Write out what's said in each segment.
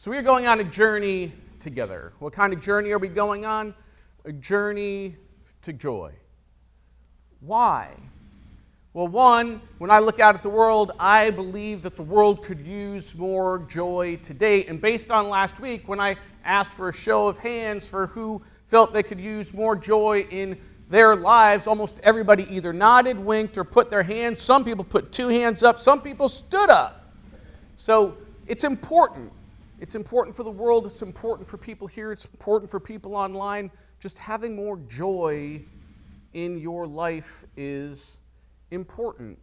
So we're going on a journey together. What kind of journey are we going on? A journey to joy. Why? Well, one, when I look out at the world, I believe that the world could use more joy today. And based on last week, when I asked for a show of hands for who felt they could use more joy in their lives, almost everybody either nodded, winked, or put their hands. Some people put two hands up. Some people stood up. So it's important. It's important for the world. It's important for people here. It's important for people online. Just having more joy in your life is important.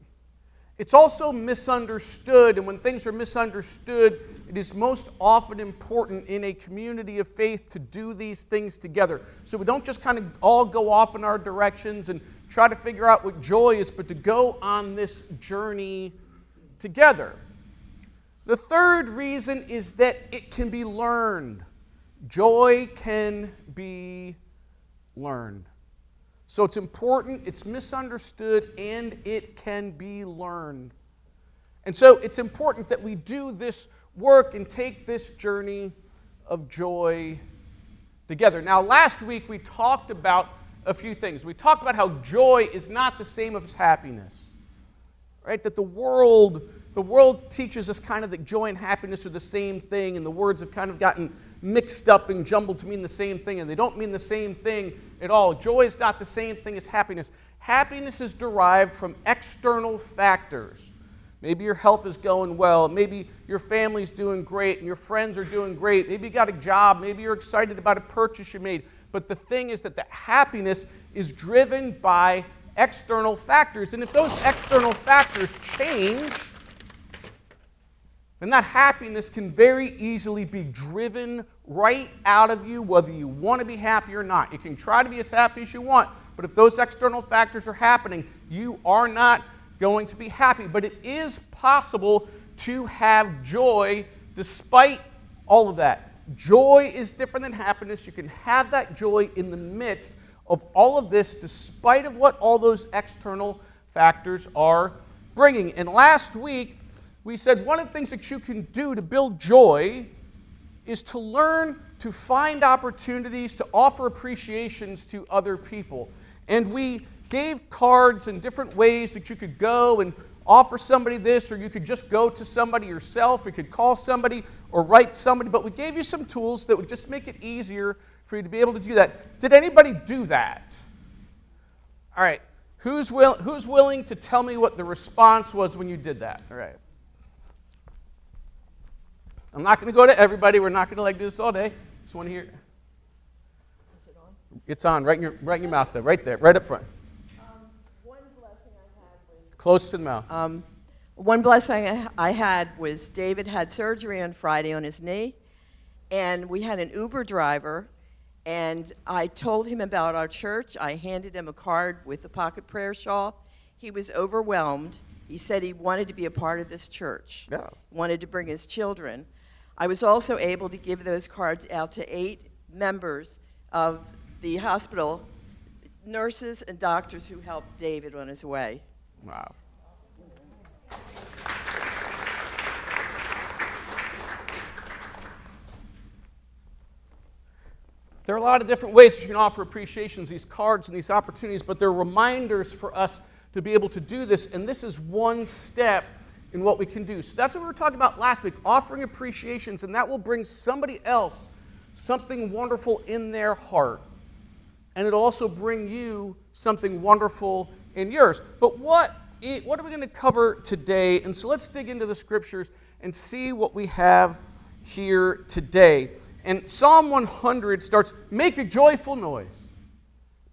It's also misunderstood, and when things are misunderstood, it is most often important in a community of faith to do these things together. So we don't just kind of all go off in our directions and try to figure out what joy is, but to go on this journey together. The third reason is that it can be learned. Joy can be learned. So it's important, it's misunderstood, and it can be learned. And so it's important that we do this work and take this journey of joy together. Now, last week we talked about a few things. We talked about how joy is not the same as happiness. Right? That the world teaches us kind of that joy and happiness are the same thing, and the words have kind of gotten mixed up and jumbled to mean the same thing, and they don't mean the same thing at all. Joy is not the same thing as happiness. Happiness is derived from external factors. Maybe your health is going well. Maybe your family's doing great and your friends are doing great. Maybe you got a job. Maybe you're excited about a purchase you made. But the thing is that the happiness is driven by external factors. And if those external factors change, then that happiness can very easily be driven right out of you, whether you want to be happy or not. You can try to be as happy as you want, but if those external factors are happening, you are not going to be happy. But it is possible to have joy despite all of that. Joy is different than happiness. You can have that joy in the midst of all of this, despite of what all those external factors are bringing. And last week, we said one of the things that you can do to build joy is to learn to find opportunities to offer appreciations to other people. And we gave cards in different ways that you could go and offer somebody this, or you could just go to somebody yourself, or you could call somebody or write somebody, but we gave you some tools that would just make it easier for you to be able to do that. Did anybody do that? All right. Who's willing to tell me what the response was when you did that? All right. I'm not going to go to everybody. We're not going to do this all day. Just want to hear. Is it on? It's on, right in your mouth, though, right there, right up front. One blessing I had was close to the mouth. One blessing I had was David had surgery on Friday on his knee, and we had an Uber driver, and I told him about our church. I handed him a card with a pocket prayer shawl. He was overwhelmed. He said he wanted to be a part of this church. Yeah. Wanted to bring his children. I was also able to give those cards out to 8 members of the hospital, nurses and doctors who helped David on his way. Wow. There are a lot of different ways that you can offer appreciations, these cards and these opportunities, but they're reminders for us to be able to do this, and this is one step in what we can do. So that's what we were talking about last week, offering appreciations, and that will bring somebody else something wonderful in their heart, and it'll also bring you something wonderful in yours. But what are we going to cover today? And so let's dig into the scriptures and see what we have here today. And Psalm 100 starts, make a joyful noise.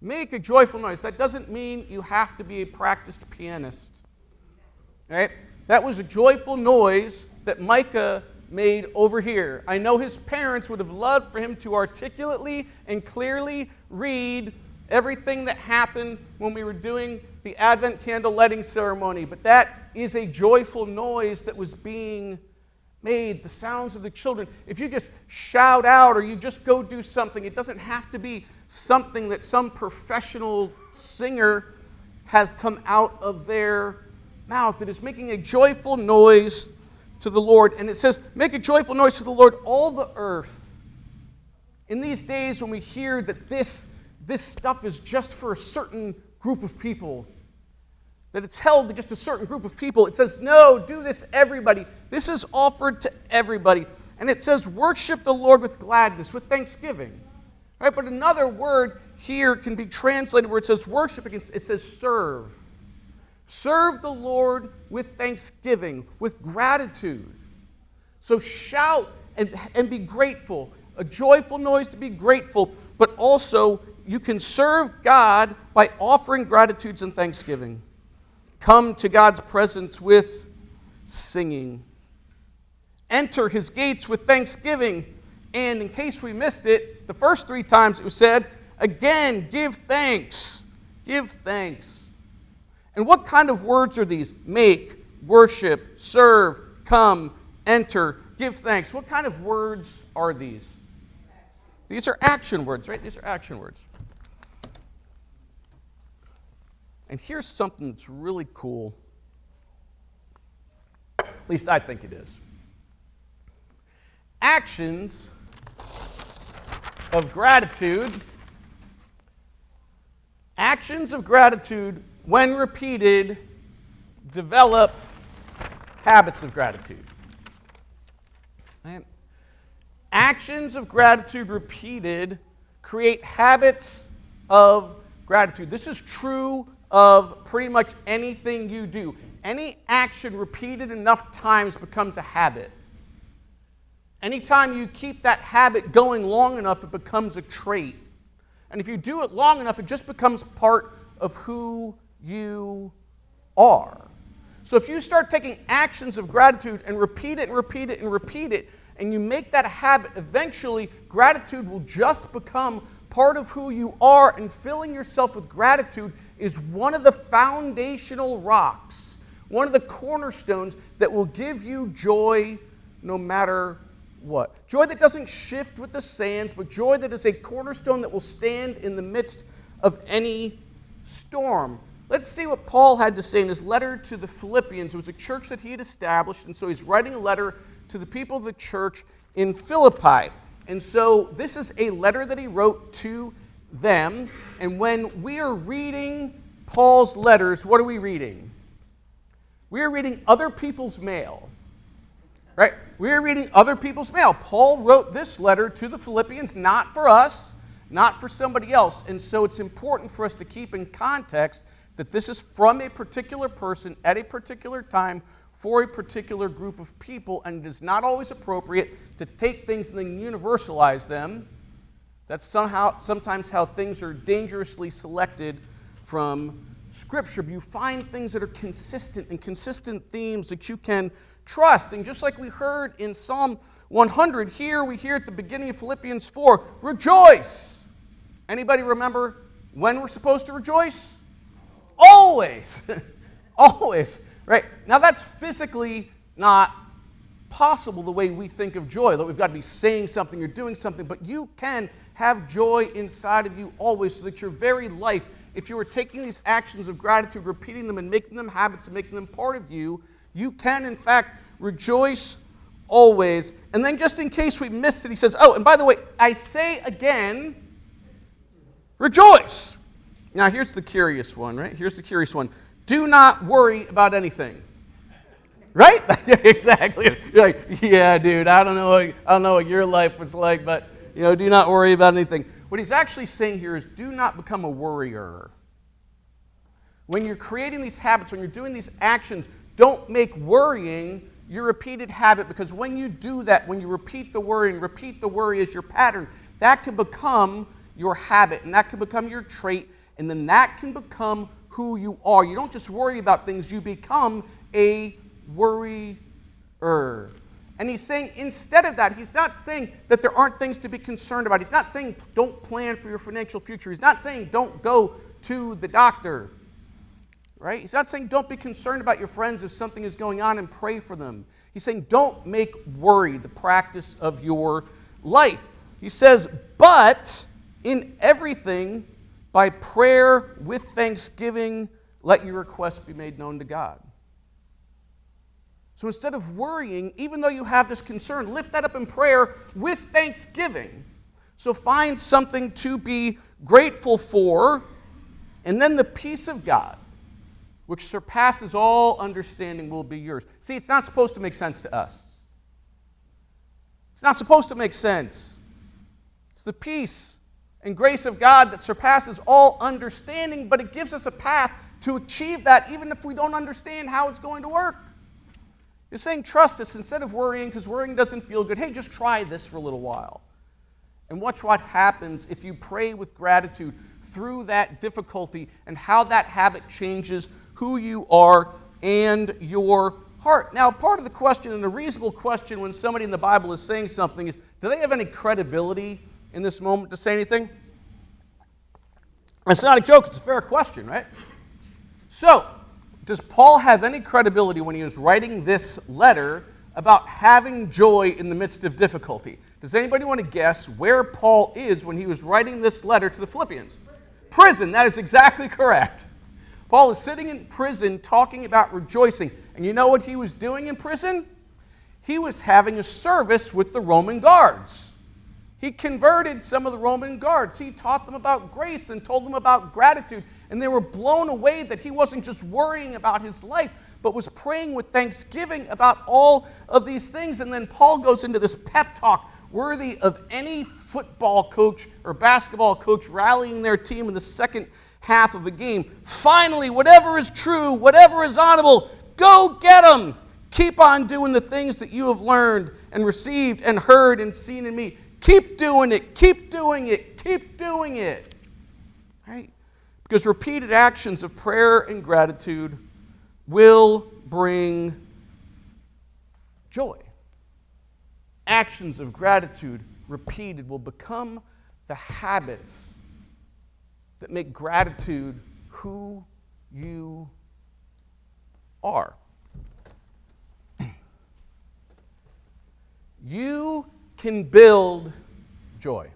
Make a joyful noise. That doesn't mean you have to be a practiced pianist. Right? That was a joyful noise that Micah made over here. I know his parents would have loved for him to articulately and clearly read everything that happened when we were doing the Advent candle lighting ceremony, but that is a joyful noise that was being made, the sounds of the children. If you just shout out or you just go do something, it doesn't have to be something that some professional singer has come out of their mouth. It is making a joyful noise to the Lord. And it says, make a joyful noise to the Lord, all the earth. In these days when we hear that this stuff is just for a certain group of people, that it's held to just a certain group of people, it says, no, do this everybody. This is offered to everybody. And it says, worship the Lord with gladness, with thanksgiving. Right? But another word here can be translated where it says worship, it says serve. Serve the Lord with thanksgiving, with gratitude. So shout and be grateful. A joyful noise to be grateful, but also you can serve God by offering gratitudes and thanksgiving. Come to God's presence with singing. Enter his gates with thanksgiving. And in case we missed it, the first 3 times it was said, again, give thanks. Give thanks. And what kind of words are these? Make, worship, serve, come, enter, give thanks. What kind of words are these? These are action words, right? These are action words. And here's something that's really cool. At least I think it is. Actions of gratitude. Actions of gratitude, when repeated, develop habits of gratitude. Right? Actions of gratitude repeated create habits of gratitude. This is true of pretty much anything you do. Any action repeated enough times becomes a habit. Anytime you keep that habit going long enough, it becomes a trait. And if you do it long enough, it just becomes part of who you are. So if you start taking actions of gratitude and repeat it and repeat it and repeat it, and you make that a habit, eventually gratitude will just become part of who you are, and filling yourself with gratitude is one of the foundational rocks, one of the cornerstones that will give you joy no matter what. Joy that doesn't shift with the sands, but joy that is a cornerstone that will stand in the midst of any storm. Let's see what Paul had to say in his letter to the Philippians. It was a church that he had established, and so he's writing a letter to the people of the church in Philippi. And so this is a letter that he wrote to them. And when we are reading Paul's letters, what are we reading? We are reading other people's mail. Right? We are reading other people's mail. Paul wrote this letter to the Philippians, not for us, not for somebody else. And so it's important for us to keep in context that this is from a particular person at a particular time for a particular group of people, and it is not always appropriate to take things and then universalize them. That's sometimes how things are dangerously selected from Scripture. But you find things that are consistent and consistent themes that you can trust. And just like we heard in Psalm 100, here we hear at the beginning of Philippians 4, rejoice. Anybody remember when we're supposed to rejoice? Always. Always. Right? Now that's physically not possible the way we think of joy, that we've got to be saying something or doing something, but you can have joy inside of you always, so that your very life, if you were taking these actions of gratitude, repeating them and making them habits and making them part of you, you can in fact rejoice always. And then just in case we missed it, he says, oh, and by the way, I say again, rejoice. Now here's the curious one, right? Here's the curious one. Do not worry about anything. Right? Exactly. You're like, yeah, dude, I don't know what your life was like, but do not worry about anything. What he's actually saying here is do not become a worrier. When you're creating these habits, when you're doing these actions, don't make worrying your repeated habit, because when you do that, when you repeat the worry and repeat the worry as your pattern, that can become your habit, and that can become your trait, and then that can become who you are. You don't just worry about things, you become a worrier. And he's saying instead of that, he's not saying that there aren't things to be concerned about. He's not saying don't plan for your financial future. He's not saying don't go to the doctor. Right? He's not saying don't be concerned about your friends if something is going on and pray for them. He's saying don't make worry the practice of your life. He says, but in everything, by prayer with thanksgiving, let your requests be made known to God. So instead of worrying, even though you have this concern, lift that up in prayer with thanksgiving. So find something to be grateful for, and then the peace of God, which surpasses all understanding, will be yours. See, it's not supposed to make sense to us. It's not supposed to make sense. It's the peace and grace of God that surpasses all understanding, but it gives us a path to achieve that even if we don't understand how it's going to work. You're saying trust us instead of worrying, because worrying doesn't feel good. Hey, just try this for a little while. And watch what happens if you pray with gratitude through that difficulty and how that habit changes who you are and your heart. Now, part of the question, and a reasonable question when somebody in the Bible is saying something, is, do they have any credibility in this moment to say anything? It's not a joke, it's a fair question, right? So, does Paul have any credibility when he was writing this letter about having joy in the midst of difficulty? Does anybody want to guess where Paul is when he was writing this letter to the Philippians? Prison, that is exactly correct. Paul is sitting in prison talking about rejoicing. And you know what he was doing in prison? He was having a service with the Roman guards. He converted some of the Roman guards. He taught them about grace and told them about gratitude. And they were blown away that he wasn't just worrying about his life, but was praying with thanksgiving about all of these things. And then Paul goes into this pep talk worthy of any football coach or basketball coach rallying their team in the second half of a game. Finally, whatever is true, whatever is honorable, go get them. Keep on doing the things that you have learned and received and heard and seen in me. Keep doing it, keep doing it, keep doing it. Right? Because repeated actions of prayer and gratitude will bring joy. Actions of gratitude repeated will become the habits that make gratitude who you are. You can build joy.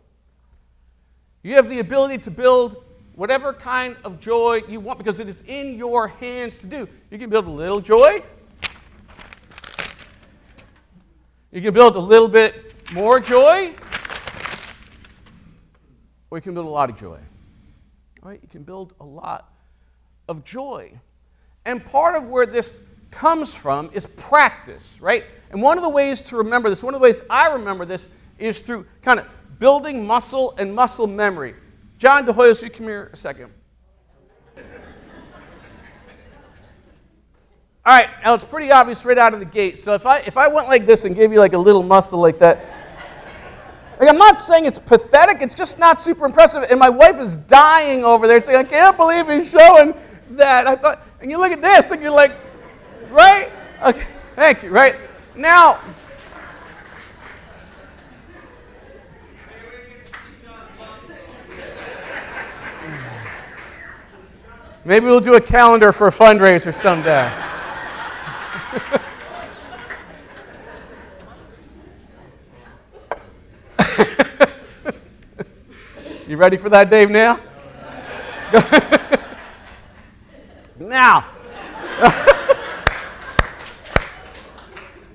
You have the ability to build whatever kind of joy you want because it is in your hands to do. You can build a little joy. You can build a little bit more joy. Or you can build a lot of joy. Right? You can build a lot of joy. And part of where this comes from is practice, right? And one of the ways to remember this, one of the ways I remember this, is through kind of building muscle and muscle memory. John DeHoyos, you come here a second. All right, now it's pretty obvious right out of the gate. So if I went like this and gave you like a little muscle like that, like I'm not saying it's pathetic, it's just not super impressive. And my wife is dying over there saying, I can't believe he's showing that. I thought, and you look at this and you're like, right? Okay, thank you, right? Now, maybe we'll do a calendar for a fundraiser someday. You ready for that, Dave, now? Now.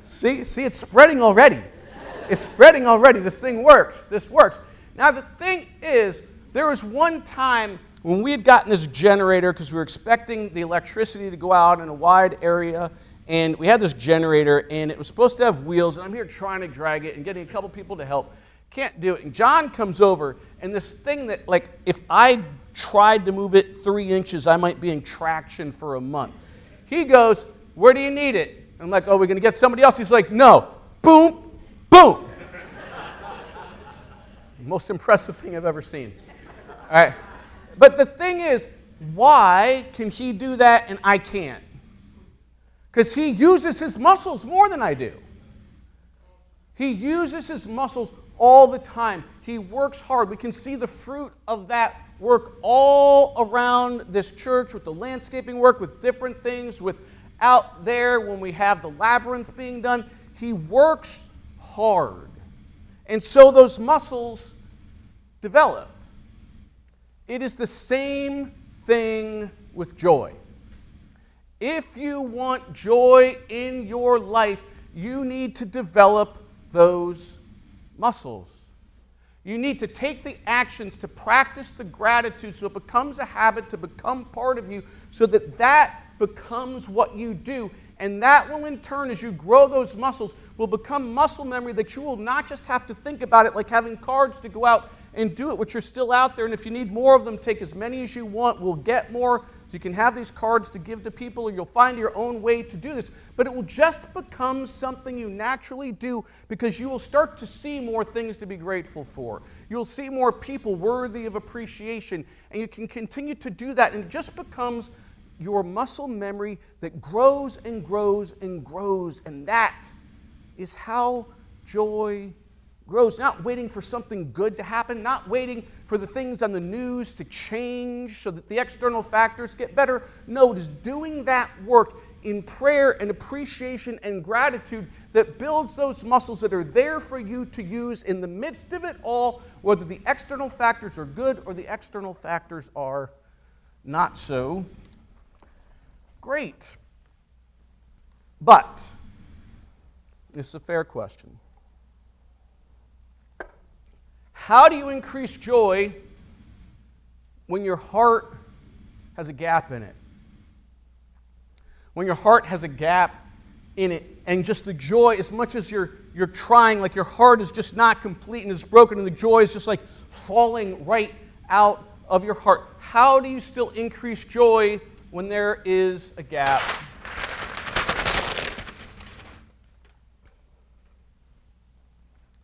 See, it's spreading already. It's spreading already. This thing works. This works. Now, the thing is, there was one time when we had gotten this generator because we were expecting the electricity to go out in a wide area, and we had this generator, and it was supposed to have wheels, and I'm here trying to drag it and getting a couple people to help. Can't do it. And John comes over, and this thing that, like, if I tried to move it 3 inches, I might be in traction for a month. He goes, where do you need it? I'm like, oh, we're going to get somebody else. He's like, no. Boom, boom. Most impressive thing I've ever seen. All right. But the thing is, why can he do that and I can't? Because he uses his muscles more than I do. He uses his muscles all the time. He works hard. We can see the fruit of that work all around this church with the landscaping work, with different things, with out there when we have the labyrinth being done. He works hard. And so those muscles develop. It is the same thing with joy. If you want joy in your life, you need to develop those muscles. You need to take the actions to practice the gratitude so it becomes a habit, to become part of you, so that that becomes what you do. And that will in turn, as you grow those muscles, will become muscle memory that you will not just have to think about it like having cards to go out and do it, which are still out there. And if you need more of them, take as many as you want. We'll get more. So you can have these cards to give to people, or you'll find your own way to do this. But it will just become something you naturally do because you will start to see more things to be grateful for. You'll see more people worthy of appreciation, and you can continue to do that, and it just becomes your muscle memory that grows and grows and grows, and that is how joy grows. Not waiting for something good to happen, not waiting for the things on the news to change so that the external factors get better. No, it is doing that work in prayer and appreciation and gratitude that builds those muscles that are there for you to use in the midst of it all, whether the external factors are good or the external factors are not so great. But, this is a fair question. How do you increase joy when your heart has a gap in it? When your heart has a gap in it, and just the joy, as much as you're trying, like your heart is just not complete and is broken, and the joy is just like falling right out of your heart. How do you still increase joy when there is a gap?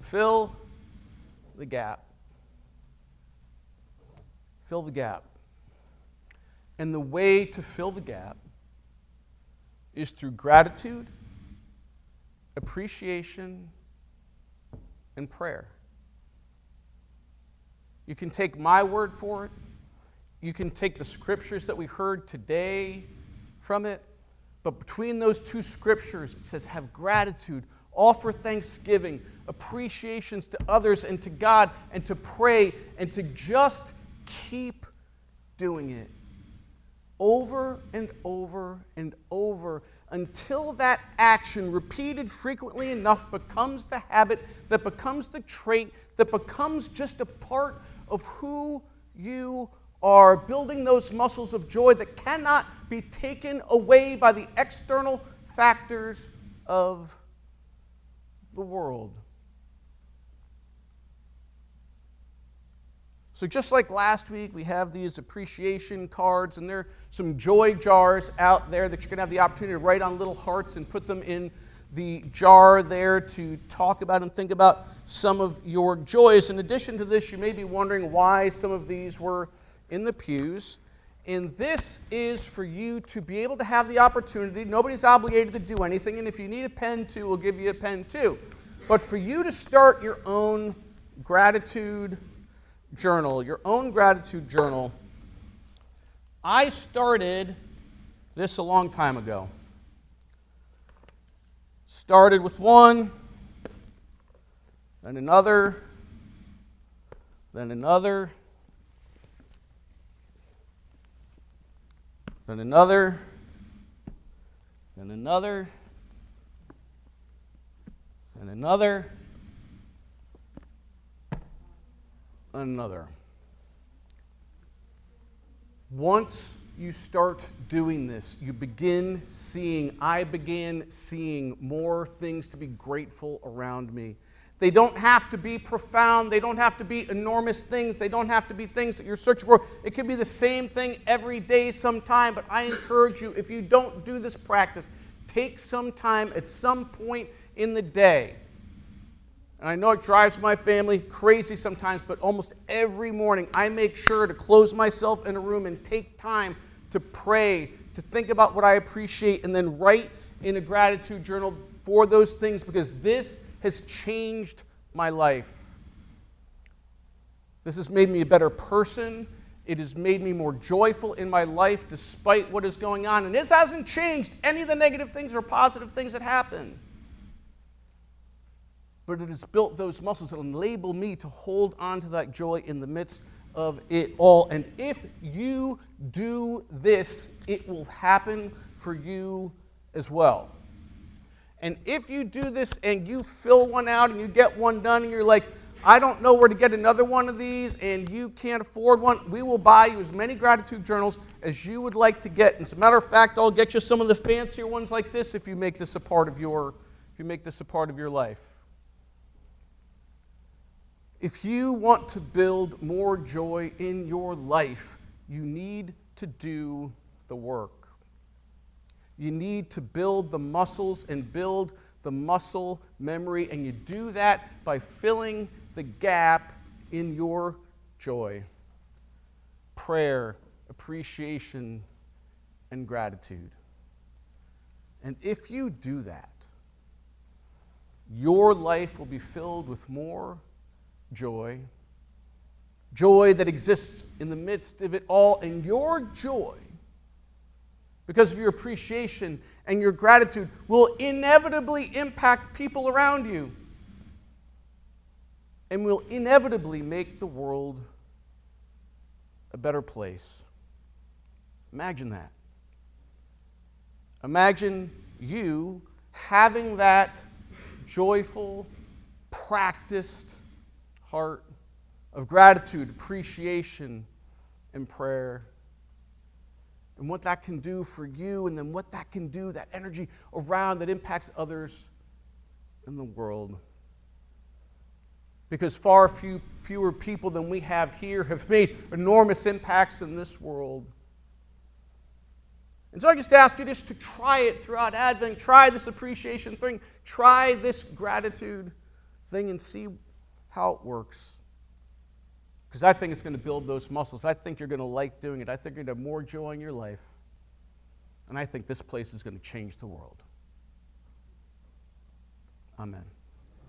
Fill the gap. Fill the gap. And the way to fill the gap is through gratitude, appreciation, and prayer. You can take my word for it. You can take the scriptures that we heard today from it. But between those two scriptures, it says, have gratitude, offer thanksgiving, appreciations to others and to God, and to pray, and to just keep doing it over and over and over until that action, repeated frequently enough, becomes the habit, that becomes the trait, that becomes just a part of who you are, building those muscles of joy that cannot be taken away by the external factors of the world. So just like last week, we have these appreciation cards, and there are some joy jars out there that you're going to have the opportunity to write on little hearts and put them in the jar there to talk about and think about some of your joys. In addition to this, you may be wondering why some of these were in the pews. And this is for you to be able to have the opportunity. Nobody's obligated to do anything, and if you need a pen too, we'll give you a pen too. But for you to start your own gratitude journal, your own gratitude journal. I started this a long time ago. Started with one, then another, then another, then another, then another, then another, another. Once you start doing this, I began seeing more things to be grateful around me. They don't have to be profound. They don't have to be enormous things. They don't have to be things that you're searching for. It could be the same thing every day sometime, but I encourage you, if you don't do this practice, take some time at some point in the day. And I know it drives my family crazy sometimes, but almost every morning I make sure to close myself in a room and take time to pray, to think about what I appreciate, and then write in a gratitude journal for those things, because this has changed my life. This has made me a better person. It has made me more joyful in my life despite what is going on. And this hasn't changed any of the negative things or positive things that happen. But it has built those muscles that will enable me to hold on to that joy in the midst of it all. And if you do this, it will happen for you as well. And if you do this and you fill one out and you get one done and you're like, I don't know where to get another one of these and you can't afford one, we will buy you as many gratitude journals as you would like to get. And as a matter of fact, I'll get you some of the fancier ones like this if you make this a part of your life. If you want to build more joy in your life, you need to do the work. You need to build the muscles and build the muscle memory, and you do that by filling the gap in your joy. Prayer, appreciation, and gratitude. And if you do that, your life will be filled with more joy. Joy that exists in the midst of it all, and your joy, because of your appreciation and your gratitude, will inevitably impact people around you and will inevitably make the world a better place. Imagine that. Imagine you having that joyful, practiced heart of gratitude, appreciation, and prayer. And what that can do for you, and then what that can do, that energy around that impacts others in the world. Because far fewer people than we have here have made enormous impacts in this world. And so I just ask you just to try it throughout Advent. Try this appreciation thing. Try this gratitude thing and see how it works. Because I think it's going to build those muscles. I think you're going to like doing it. I think you're going to have more joy in your life. And I think this place is going to change the world. Amen.